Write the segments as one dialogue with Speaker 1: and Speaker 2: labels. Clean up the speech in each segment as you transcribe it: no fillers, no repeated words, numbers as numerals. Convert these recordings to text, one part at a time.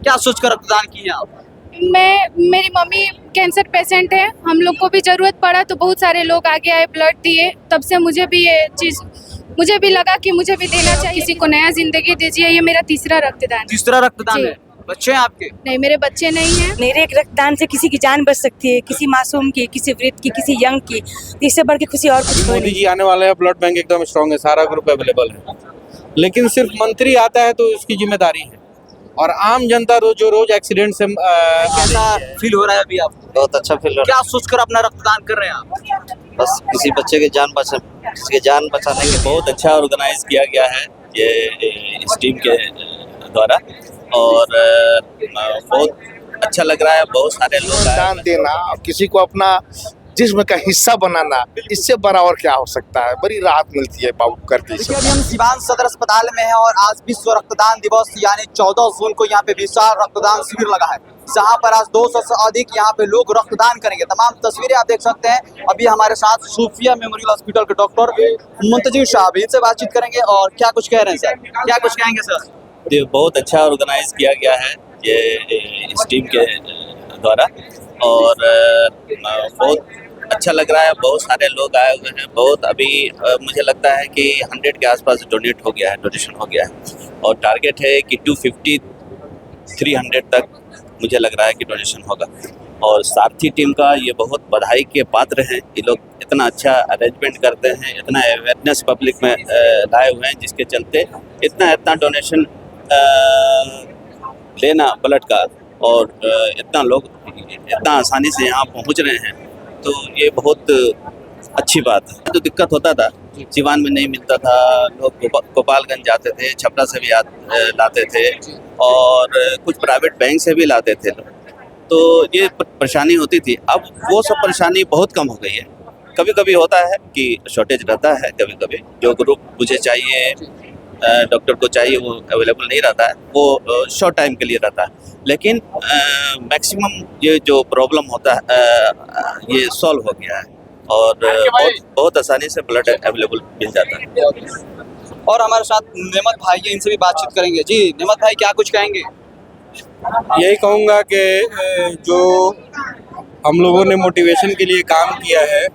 Speaker 1: क्या सोचकर रक्तदान किए आप?
Speaker 2: मेरी मम्मी कैंसर पेशेंट है, हम लोग को भी ज़रूरत पड़ा तो बहुत सारे लोग आगे आए, ब्लड दिए। तब से मुझे भी लगा कि मुझे भी देना चाहिए, किसी को नया जिंदगी दीजिए। ये मेरा तीसरा रक्तदान है।
Speaker 1: तीसरा रक्तदान
Speaker 2: जी।
Speaker 1: है। बच्चे हैं आपके?
Speaker 2: नहीं, मेरे बच्चे नहीं हैं।
Speaker 3: मेरे एक रक्तदान से किसी की जान बच सकती है, किसी मासूम की, किसी वृद्ध की, किसी यंग की। इससे बढ़ के खुशी और कुछ
Speaker 4: मोदी जी आने वाले हैं, ब्लड बैंक एकदम स्ट्रांग है, सारा ग्रुप अवेलेबल है। लेकिन सिर्फ मंत्री आता है तो उसकी जिम्मेदारी है, और आम जनता रोज एक्सीडेंट से
Speaker 1: कैसा फील हो रहा है अभी आपको?
Speaker 5: बहुत अच्छा फील हो रहा
Speaker 1: क्या सोचकर अपना रक्तदान कर रहे हैं आप?
Speaker 5: है। बस किसी बच्चे की जान बचाने के
Speaker 6: बहुत अच्छा ऑर्गेनाइज किया गया है ये इस टीम के द्वारा, और बहुत अच्छा लग रहा है। बहुत सारे लोग
Speaker 7: दान देना और किसी को अपना जिस्म का हिस्सा बनाना, इससे बड़ा और क्या हो सकता है। बड़ी राहत मिलती है बाबू करके।
Speaker 1: देखिए अभी हम सिवान सदर अस्पताल में हैं और आज विश्व रक्तदान दिवस यानी 14 जून को यहाँ पे विशाल रक्तदान शिविर लगा है, जहाँ पर आज 200 से अधिक यहाँ पे लोग रक्तदान करेंगे। तमाम तस्वीरें आप देख सकते हैं। अभी हमारे साथ सूफिया मेमोरियल हॉस्पिटल के डॉक्टर मुंतजिर साहब, इनसे बातचीत करेंगे और क्या कुछ कह रहे हैं सर, क्या कुछ कहेंगे सर?
Speaker 6: ये बहुत अच्छा ऑर्गेनाइज किया गया है ये इस टीम के द्वारा, और बहुत अच्छा लग रहा है। बहुत सारे लोग आए हुए हैं। बहुत अभी मुझे लगता है कि 100 के आसपास डोनेशन हो गया है, और टारगेट है कि 250-300 तक मुझे लग रहा है कि डोनेशन होगा। और सारथी टीम का ये बहुत बधाई के पात्र हैं। ये लोग इतना अच्छा अरेंजमेंट करते हैं, इतना अवेयरनेस पब्लिक में लाए हुए हैं, जिसके चलते इतना डोनेशन लेना ब्लड का, और इतना लोग इतना आसानी से यहाँ पहुँच रहे हैं, तो ये बहुत अच्छी बात है। तो दिक्कत होता था, सिवान में नहीं मिलता था, लोग गोपालगंज जाते थे, छपरा से भी लाते थे, और कुछ प्राइवेट बैंक से भी लाते थे लोग, तो ये परेशानी होती थी। अब वो सब परेशानी बहुत कम हो गई है। कभी कभी होता है कि शॉर्टेज रहता है, कभी कभी जो ग्रुप मुझे चाहिए, डॉक्टर को चाहिए, वो अवेलेबल नहीं रहता है, वो शॉर्ट टाइम के लिए रहता है। लेकिन मैक्सिमम ये जो प्रॉब्लम होता है ये सॉल्व हो गया है, और बहुत आसानी से ब्लड अवेलेबल मिल जाता है।
Speaker 1: और हमारे साथ नेमत भाई हैं, इनसे भी बातचीत करेंगे। जी नेमत भाई, क्या कुछ कहेंगे?
Speaker 4: यही कहूँगा कि जो हम लोगों ने मोटिवेशन के लिए काम किया है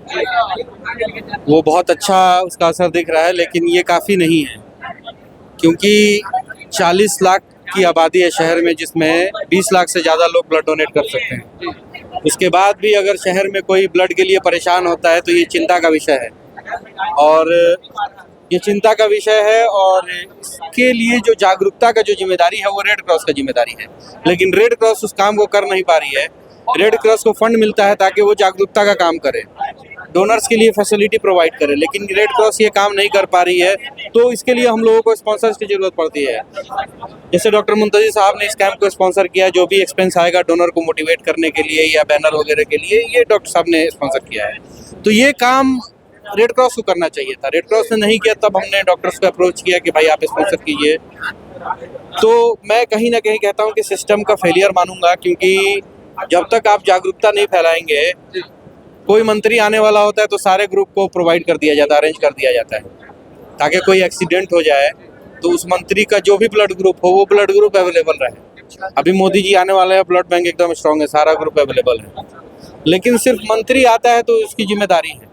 Speaker 4: वो बहुत अच्छा उसका असर दिख रहा है, लेकिन ये काफ़ी नहीं है, क्योंकि 40 लाख की आबादी है शहर में, जिसमें 20 लाख से ज़्यादा लोग ब्लड डोनेट कर सकते हैं। उसके बाद भी अगर शहर में कोई ब्लड के लिए परेशान होता है तो ये चिंता का विषय है, और ये चिंता का विषय है। और इसके लिए जो जागरूकता का जो जिम्मेदारी है वो रेड क्रॉस का जिम्मेदारी है, लेकिन रेड क्रॉस उस काम को कर नहीं पा रही है। रेड क्रॉस को फंड मिलता है ताकि वो जागरूकता का काम करे, डोनर्स के लिए फैसिलिटी प्रोवाइड करे, लेकिन रेड क्रॉस ये काम नहीं कर पा रही है। तो इसके लिए हम लोगों को स्पॉन्सर्स की ज़रूरत पड़ती है। जैसे डॉक्टर मुंतजिर साहब ने इस कैंप को स्पॉन्सर किया, जो भी एक्सपेंस आएगा डोनर को मोटिवेट करने के लिए या बैनर वगैरह के लिए, ये डॉक्टर साहब ने स्पॉन्सर किया है। तो ये काम रेड क्रॉस को करना चाहिए था, रेड क्रॉस ने नहीं किया। तब हमने डॉक्टर्स को अप्रोच किया कि भाई आप स्पॉन्सर कीजिए। तो मैं कहीं ना कहीं कहता हूँ कि सिस्टम का फेलियर मानूंगा, क्योंकि जब तक आप जागरूकता नहीं फैलाएंगे, कोई मंत्री आने वाला होता है तो सारे ग्रुप को प्रोवाइड कर दिया जाता है, अरेंज कर दिया जाता है, ताकि कोई एक्सीडेंट हो जाए तो उस मंत्री का जो भी ब्लड ग्रुप हो वो ब्लड ग्रुप अवेलेबल रहे। अभी मोदी जी आने वाले हैं, ब्लड बैंक एकदम स्ट्रांग है, सारा ग्रुप अवेलेबल है। लेकिन सिर्फ मंत्री आता है तो उसकी जिम्मेदारी है,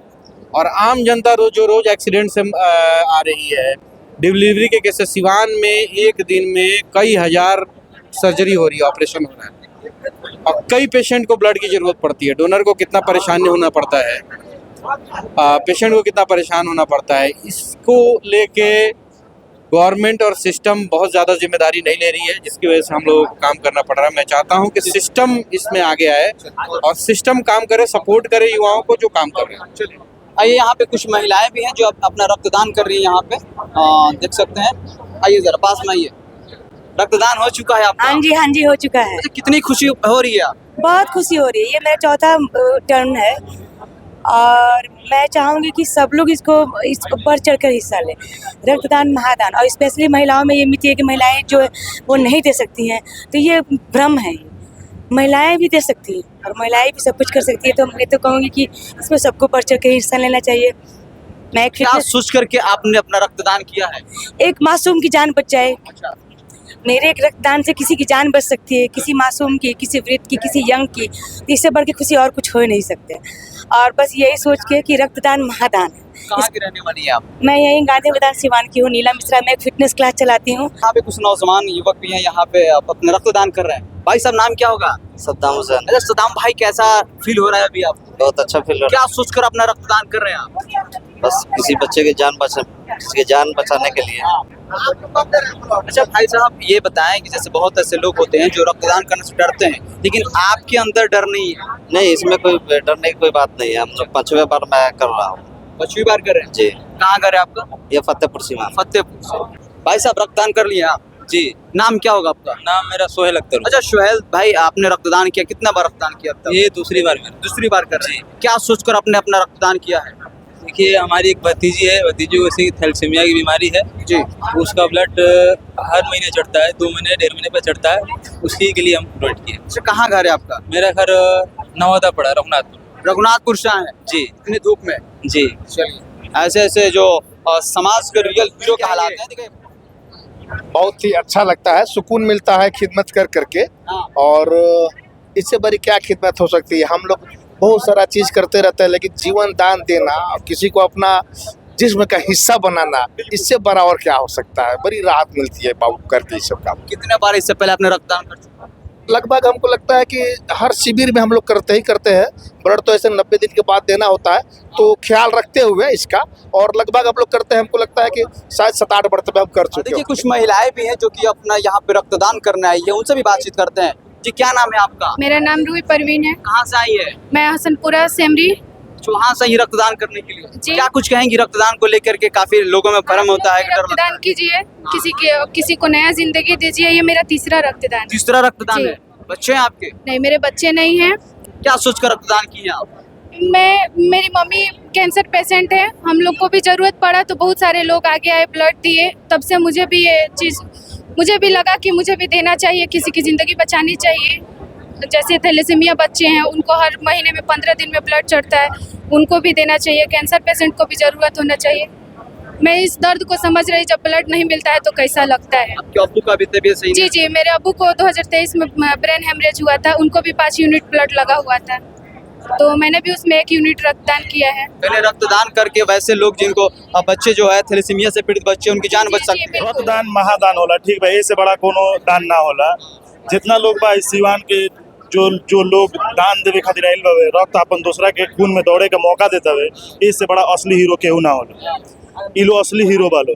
Speaker 4: और आम जनता रोज एक्सीडेंट से आ रही है। डिलीवरी के केसेस सिवान में एक दिन में कई हजार सर्जरी हो रही है, ऑपरेशन हो रहा है, और कई पेशेंट को ब्लड की ज़रूरत पड़ती है। डोनर को कितना परेशान होना पड़ता है, पेशेंट को कितना परेशान होना पड़ता है। इसको लेके गवर्नमेंट और सिस्टम बहुत ज़्यादा जिम्मेदारी नहीं ले रही है, जिसकी वजह से हम लोगों को काम करना पड़ रहा है। मैं चाहता हूं कि सिस्टम इसमें आगे आए और सिस्टम काम करे, सपोर्ट करे युवाओं को जो काम कर रहे हैं।
Speaker 1: आइए, यहाँ पे कुछ महिलाएं भी हैं जो अपना रक्तदान कर रही हैं। यहाँ पे देख सकते हैं। आइए जरा पास में आइए। रक्तदान हो चुका है आपका?
Speaker 3: हाँ जी हो चुका है।
Speaker 1: अच्छा, कितनी खुशी हो रही है?
Speaker 3: बहुत खुशी हो रही है। ये मेरा चौथा टर्न है, और मैं चाहूँगी कि सब लोग इसको बढ़ चढ़ कर हिस्सा लें। रक्तदान महादान, और स्पेशली महिलाओं में ये मिलती है कि महिलाएं जो है वो नहीं दे सकती हैं, तो ये भ्रम है। महिलाएं भी दे सकती हैं और महिलाएं भी सब कुछ कर सकती है। तो मैं तो कहूँगी कि इसमें सबको बढ़ चढ़ कर हिस्सा लेना चाहिए। मैं
Speaker 1: क्या सोच करके आपने अपना रक्तदान किया है?
Speaker 3: एक मासूम की जान बच जाए।
Speaker 1: अच्छा।
Speaker 3: मेरे एक रक्तदान से किसी की जान बच सकती है, किसी मासूम की, किसी वृद्ध की, किसी यंग की, तो इससे बढ़ के खुशी और कुछ हो ही नहीं सकते। और बस यही सोच के कि रक्तदान महादान है।
Speaker 1: कहाँ की रहने वाली है आप?
Speaker 3: मैं यही गांधी मैदान सिवान की हूँ, नीला मिश्रा। मैं एक फिटनेस क्लास चलाती हूँ।
Speaker 1: यहाँ पे कुछ नौजवान युवक भी हैं, यहाँ पे आप अपना रक्तदान कर रहे हैं। भाई साहब नाम क्या होगा?
Speaker 5: सद्दाम हुसैन।
Speaker 1: अच्छा सदाम भाई, कैसा फील हो रहा है अभी आपको?
Speaker 5: बहुत अच्छा फील हो रहा
Speaker 1: क्या सोचकर अपना रक्तदान कर रहे हैं आप?
Speaker 5: है, बस किसी बच्चे की जान बचाने के लिए।
Speaker 1: अच्छा भाई साहब, ये बताएं कि जैसे बहुत ऐसे लोग होते हैं जो रक्तदान करने से डरते हैं, लेकिन आपके अंदर डर नहीं है?
Speaker 5: नहीं, इसमें कोई डरने की कोई बात नहीं है। हम लोग 5वें बार मैं कर रहा हूँ।
Speaker 1: 5वीं बार कर रहे हैं?
Speaker 5: जी,
Speaker 1: कहाँ घर है आपका?
Speaker 5: ये फतेहपुर सीमा।
Speaker 1: फतेहपुर से। भाई साहब रक्तदान कर लिए आप?
Speaker 4: जी,
Speaker 1: नाम क्या होगा आपका?
Speaker 4: नाम मेरा सोहेल अख्तर।
Speaker 1: अच्छा सुहेल भाई, आपने रक्तदान किया, कितना बार रक्तदान किया अब तक?
Speaker 4: ये दूसरी बार मेरा।
Speaker 1: दूसरी बार कर रहे हैं। क्या सोचकर आपने अपना रक्तदान किया है?
Speaker 4: देखिए, हमारी एक भतीजी है, भतीजी को इसी थैलेसीमिया की बीमारी है
Speaker 1: जी।
Speaker 4: उसका ब्लड हर महीने चढ़ता है, 2 महीने 1.5 महीने पर चढ़ता है, उसी के लिए हम डोनेट किए।
Speaker 1: अच्छा कहाँ घर है आपका?
Speaker 4: मेरा घर नवादा पड़ा, रघुनाथपुर।
Speaker 1: रघुनाथपुर से आए हैं?
Speaker 4: जी
Speaker 1: इतनी धूप में?
Speaker 4: जी।
Speaker 1: चलिए, ऐसे ऐसे जो समाज के रियल हीरो के हालात हैं, देखिए।
Speaker 7: बहुत ही अच्छा लगता है, सुकून मिलता है खिदमत कर करके।
Speaker 1: हाँ।
Speaker 7: और इससे बड़ी क्या खिदमत हो सकती है। हम लोग बहुत सारा चीज करते रहते हैं, लेकिन जीवन दान देना और किसी को अपना जिस्म का हिस्सा बनाना, इससे बड़ा और क्या हो सकता है। बड़ी राहत मिलती है बाबू करके ये सब काम।
Speaker 1: कितने बार इससे पहले आपने रक्तदान कर चुका?
Speaker 7: लगभग हमको लगता है कि हर शिविर में हम लोग करते हैं। ब्लड तो ऐसे 90 दिन के बाद देना होता है, तो ख्याल रखते हुए इसका, और लगभग हम लोग करते हैं। हमको लगता है कि शायद 7-8 मरतबे हम कर चुके
Speaker 1: देखिए
Speaker 7: हैं।
Speaker 1: कुछ महिलाएं भी हैं जो कि अपना यहाँ पे रक्तदान करने आई है, उनसे भी बातचीत करते हैं। जी क्या नाम है आपका?
Speaker 2: मेरा नाम रूही परवीन है।
Speaker 1: कहाँ से आई है?
Speaker 2: मैं हसनपुरा सेमरी।
Speaker 1: वहाँ से ही रक्तदान करने के लिए?
Speaker 2: जी।
Speaker 1: क्या कुछ कहेंगी रक्तदान को लेकर के? काफी लोगों में भ्रम होता है कि डर लगता
Speaker 2: रक्तदान
Speaker 1: है।
Speaker 2: कीजिए, किसी को नया जिंदगी दीजिए। ये मेरा तीसरा रक्तदान है।
Speaker 1: तीसरा रक्तदान
Speaker 2: जी।
Speaker 1: है? बच्चे हैं आपके?
Speaker 2: नहीं, मेरे बच्चे नहीं हैं।
Speaker 1: क्या सोचकर रक्तदान किए आप?
Speaker 2: मेरी मम्मी कैंसर पेशेंट है। हम लोग को भी ज़रूरत पड़ा तो बहुत सारे लोग आगे आए, ब्लड दिए। तब से मुझे भी लगा कि मुझे भी देना चाहिए, किसी की ज़िंदगी बचानी चाहिए। जैसे थैलेसीमिया बच्चे हैं, उनको हर महीने में 15 दिन में ब्लड चढ़ता है, उनको भी देना चाहिए। कैंसर पेशेंट को भी ज़रूरत होना चाहिए। मैं इस दर्द को समझ रही, जब ब्लड नहीं मिलता है तो कैसा लगता है।
Speaker 1: आपके अब्बू का भी तबीयत सही
Speaker 2: जी
Speaker 1: नहीं?
Speaker 2: जी, मेरे अब्बू को 2023 में ब्रेन हेमरेज हुआ था, उनको भी 5 यूनिट ब्लड लगा हुआ था, तो मैंने भी उसमें 1 यूनिट रक्तदान किया है।
Speaker 1: पहले रक्तदान करके वैसे लोग जिनको बच्चे जो है थैलेसीमिया से पीड़ित बच्चे, उनकी जान बच
Speaker 2: जी,
Speaker 1: सकती है।
Speaker 2: बिल्कुल।
Speaker 8: रक्तदान महादान होला, ठीक भाई। इससे बड़ा कोनो दान ना होला। जितना लोग बा इस सिवान के जो लोग दान देवे खातिर आइल बावे, रक्त अपन दूसरा के खून में दौड़े का मौका देता है, इससे बड़ा असली हीरो केहू ना होला। ई लो असली हीरो बालो।